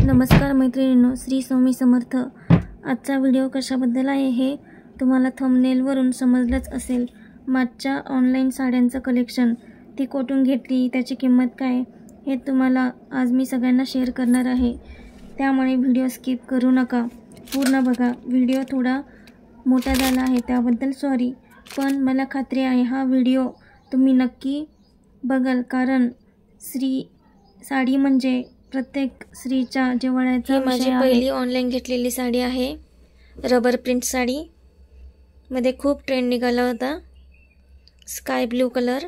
नमस्कार मैत्रिणींनो, श्री स्वामी समर्थ। आजचा व्हिडिओ कशाबद्दल आहे हे तुम्हाला थंबनेलवरून समजलंच असेल। मागच्या ऑनलाईन साड्यांचं कलेक्शन, ती कोठून घेतली, त्याची किंमत काय, हे तुम्हाला आज मी सगळ्यांना शेअर करणार आहे। त्यामुळे व्हिडिओ स्किप करू नका, पूर्ण बघा। व्हिडिओ थोडा मोठा झाला आहे त्याबद्दल सॉरी, पण मला खात्री आहे हा व्हिडिओ तुम्ही नक्की बघाल, कारण साडी म्हणजे प्रत्येक स्त्रीच्या जिव्हाळ्याचा विषय आहे। माझी पहिली ऑनलाईन घेतलेली साडी आहे, रबर प्रिंट साडी मध्ये खूप ट्रेंड निघाला होता, स्काय ब्लू कलर।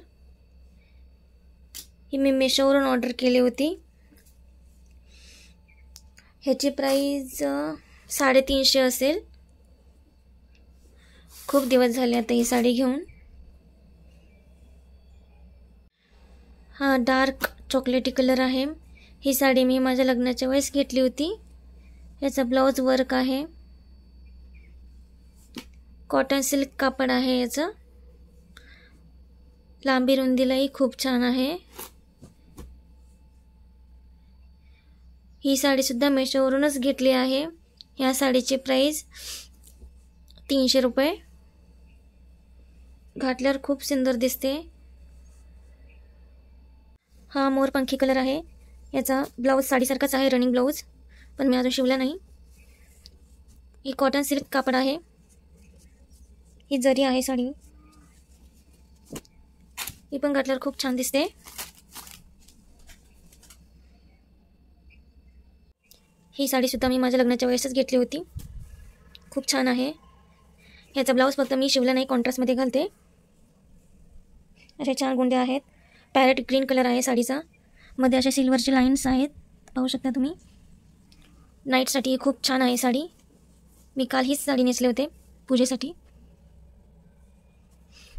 ही मी मेशोवरून ऑर्डर केली होती। ह्याची प्राइस 350 असेल। खूप दिवस झाले आता ही साडी घेऊन। हा डार्क चॉकलेटी कलर आहे। ही साडी मी माझ्या लग्नाच्या वेळेस घेतली होती। याचा ब्लाउज वर्क आहे, कॉटन सिल्क कापड आहे याचं, लांबी रुंदीलाही खूप छान आहे। ही साडी सुद्धा मेशोवरूनच घेतली आहे। या साडीची प्राइस 300 रुपये। घातल्यावर खूप सुंदर दिसते। हा मोरपंखी कलर आहे। याचा ब्लाउज साडीसारखाच आहे, रनिंग ब्लाउज, पण मी अजून शिवला नाही। ही कॉटन सिल्क कापड आहे। ही जरी आहे साडी, ही पण घातल्यावर खूप छान दिसते। ही साडी सुद्धा मी माझ्या लग्नाच्या वेळेसच घेतली होती, खूप छान आहे। याचा ब्लाउज फक्त मी शिवला नाही, कॉन्ट्रास्टमध्ये घालते। असे छान गुंडे आहेत। पॅरेट ग्रीन कलर आहे साडीचा, मध्ये अशा सिल्वरचे लाईन्स आहेत, पाहू शकता तुम्ही। नाईटसाठी खूप छान आहे साडी। मी काल हीच साडी नेसले होते पूजेसाठी।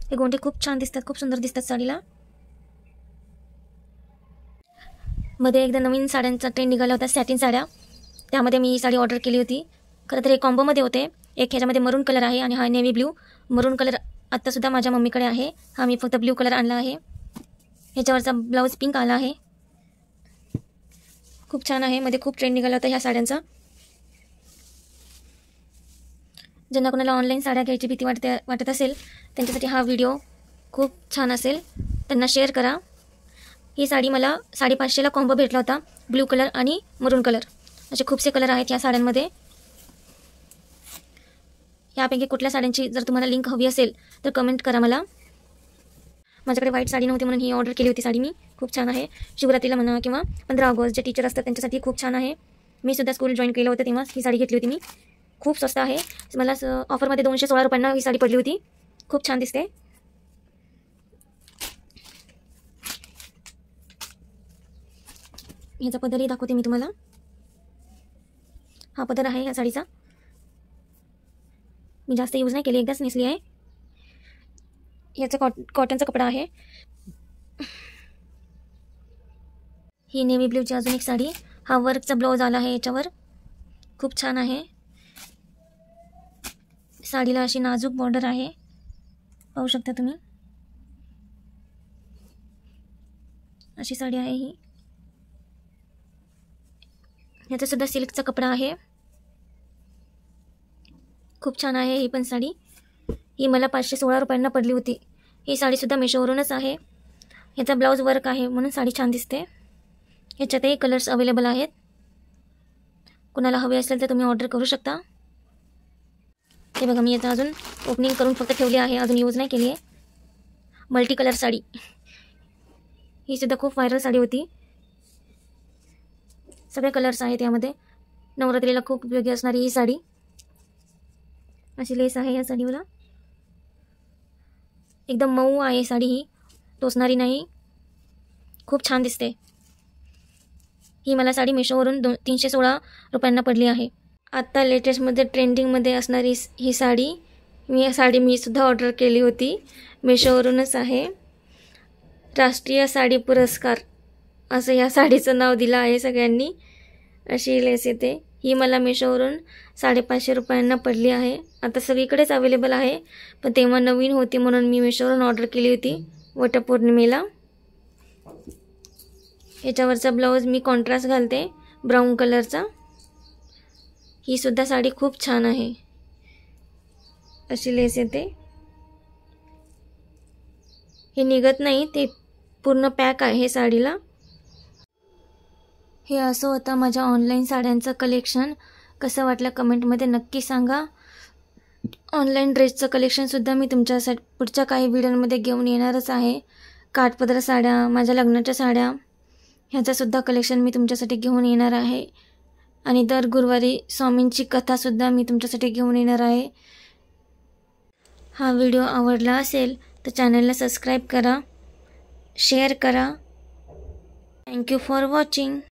हे गोंडे खूप छान दिसतात, खूप सुंदर दिसतात साडीला। मध्ये एकदा नवीन साड्यांचा ट्रेंड निघाला होता, सॅटिन साड्या, त्यामध्ये मी ही साडी ऑर्डर केली होती। खरं तर हे कॉम्बोमध्ये होते। एक ह्याच्यामध्ये मरून कलर आहे आणि हा नेव्ही ब्ल्यू। मरून कलर आत्तासुद्धा माझ्या मम्मीकडे आहे, हा मी फक्त ब्ल्यू कलर आणला आहे। ह्याच्यावरचा ब्लाऊज पिंक आला आहे, खूप छान आहे। मध्ये खूप ट्रेंड निघाला होता ह्या साड्यांचा। ज्यांना कोणाला ऑनलाईन साड्या घ्यायची भीती वाटत असेल, त्यांच्यासाठी हा व्हिडिओ खूप छान असेल, त्यांना शेअर करा। ही साडी मला 550ला कॉम्बो भेटला होता, ब्ल्यू कलर आणि मरून कलर, असे खूपसे कलर आहेत या साड्यांमध्ये। यापैकी कुठल्या साड्यांची जर तुम्हाला लिंक हवी असेल तर कमेंट करा मला। माझ्याकडे व्हाईट साडी नव्हती म्हणून ही ऑर्डर केली होती साडी मी, खूप छान आहे। शिवरात्रीला म्हणा किंवा 15 ऑगस्ट जे टीचर असतात त्यांच्यासाठी खूप छान आहे। मी सुद्धा स्कूल जॉईन केलं होतं तेव्हा ही साडी घेतली होती मी, खूप स्वस्त आहे। मला ऑफरमध्ये 216 रुपयांना ही साडी पडली होती, खूप छान दिसते। ह्याचा पदरही दाखवते मी तुम्हाला। हा पदर आहे ह्या साडीचा, मी जास्त यूज नाही केली, एकदाच नेसली आहे। याचा कॉटनचा कपडा आहे। ही नेव्ही ब्ल्यूची अजून एक साडी, हा वर्कचा ब्लाउज आला आहे याच्यावर, खूप छान आहे। साडीला अशी नाजूक बॉर्डर आहे, पाहू शकता तुम्ही। अशी साडी आहे ही। याचा सुद्धा सिल्कचा कपडा आहे, खूप छान आहे ही पण साडी। ही मला 516 रुपयांना पडली होती। ही साडीसुद्धा मेशोवरूनच आहे। ह्याचा ब्लाऊज वर्क आहे म्हणून साडी छान दिसते। ह्याच्यातही कलर्स अवेलेबल आहेत, कुणाला हवे असेल तर तुम्ही ऑर्डर करू शकता। हे बघा, मी याचा अजून ओपनिंग करून फक्त ठेवली आहे, अजून यूज नाही केली आहे। मल्टी कलर साडी, ही सुद्धा खूप व्हायरल साडी होती। सगळे कलर्स आहेत यामध्ये। नवरात्रीला खूप उपयोगी असणारी ही साडी। अशी लेस आहे या साडीवर, एकदम मऊ आहे साडी, ही टोचणारी नाही, खूप छान दिसते। ही मला साडी मेशोवरून 316 रुपयांना पडली आहे। आत्ता लेटेस्टमध्ये ट्रेंडिंगमध्ये असणारी ही साडी, मी सुद्धा ऑर्डर केली होती, मेशोवरूनच आहे। राष्ट्रीय साडी पुरस्कार असं या साडीचं नाव दिलं आहे सगळ्यांनी। अशी लेस येते। ही मला मेशोवरून 550 रुपयांना पडली आहे। आता सगळीकडेच अवेलेबल आहे, पण तेव्हा नवीन होती म्हणून मी मेशोवरून ऑर्डर केली होती वटपौर्णिमेला। याच्यावरचा ब्लाऊज मी कॉन्ट्रास्ट घालते, ब्राऊन कलरचा. ही सुद्धा साडी खूप छान आहे. अशी लेस येते. हे निघत नाही, ते पूर्ण पॅक आहे साडीला. हे असं होतं माझ्या ऑनलाईन साड्यांचं कलेक्शन. कसं वाटलं कमेंटमध्ये नक्की सांगा. ऑनलाईन ड्रेसचं कलेक्शनसुद्धा मी तुमच्यासाठी पुढच्या काही व्हिडिओमध्ये घेऊन येणारच आहे. काठपदर साड्या, माझ्या लग्नाच्या साड्या, ह्याचंसुद्धा कलेक्शन मी तुमच्यासाठी घेऊन येणार आहे. आणि दर गुरुवारी स्वामींची कथासुद्धा मी तुमच्यासाठी घेऊन येणार आहे. हा व्हिडिओ आवडला असेल तर चॅनलला सबस्क्राईब करा, शेअर करा. Thank you for watching.